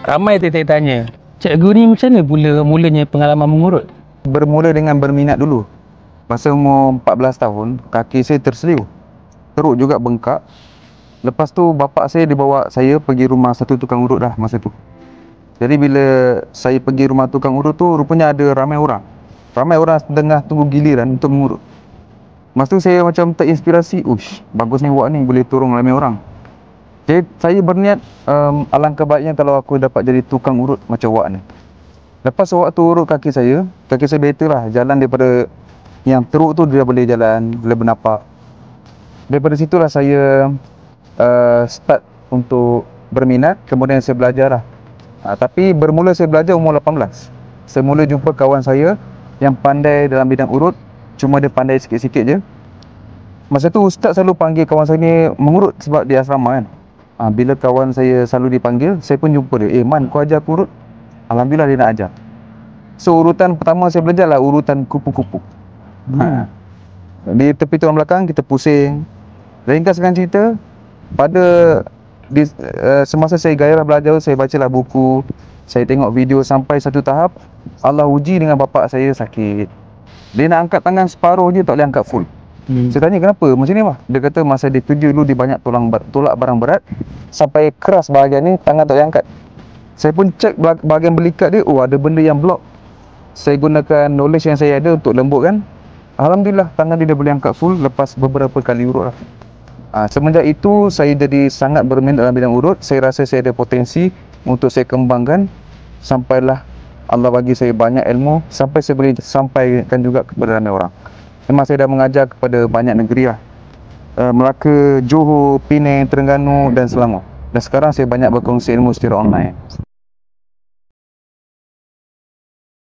Ramai tanya, cikgu ni macam mana mulanya pengalaman mengurut? Bermula dengan berminat dulu. Masa umur 14 tahun, kaki saya terseliu. Teruk juga bengkak. Lepas tu bapak saya dibawa saya pergi rumah satu tukang urut lah masa tu. Jadi bila saya pergi rumah tukang urut tu, rupanya ada ramai orang. Ramai orang tengah tunggu giliran untuk mengurut. Masa tu saya macam terinspirasi, ush, bagus ni awak ni boleh tolong ramai orang. Jadi saya berniat, alangkah baiknya kalau aku dapat jadi tukang urut macam awak ni. Lepas awak tu urut kaki saya better lah. Jalan daripada yang teruk tu dia boleh jalan, boleh bernapak. Daripada situlah saya start untuk berminat, kemudian saya belajar lah. Tapi bermula saya belajar umur 18. Saya mula jumpa kawan saya yang pandai dalam bidang urut, cuma dia pandai sikit-sikit je. Masa tu ustaz selalu panggil kawan saya ni mengurut sebab di asrama kan. Bila kawan saya selalu dipanggil, saya pun jumpa dia. Man, kau ajar aku urut? Alhamdulillah dia nak ajar. So urutan pertama saya belajar lah urutan kupu-kupu. Di tepi tulang belakang kita pusing. Ringkaskan cerita, semasa saya gairah belajar, saya bacalah buku, saya tengok video sampai satu tahap Allah uji dengan bapak saya sakit. Dia nak angkat tangan separuh je tak boleh angkat full. Saya tanya kenapa macam ni, dia kata masa dia kerja dulu dia banyak tolak barang berat sampai keras bahagian ni, tangan tak boleh angkat. Saya pun cek bahagian belikat dia, ada benda yang block. Saya gunakan knowledge yang saya ada untuk lembutkan. Alhamdulillah tangan dia dah boleh angkat full lepas beberapa kali urut lah. Semenjak itu saya jadi sangat berminat dalam bidang urut. Saya rasa saya ada potensi untuk saya kembangkan, sampailah Allah bagi saya banyak ilmu sampai saya boleh sampaikan juga kepada ramai orang. Memang saya dah mengajar kepada banyak negeri lah, Melaka, Johor, Penang, Terengganu dan Selangor. Dan sekarang saya banyak berkongsi ilmu secara online.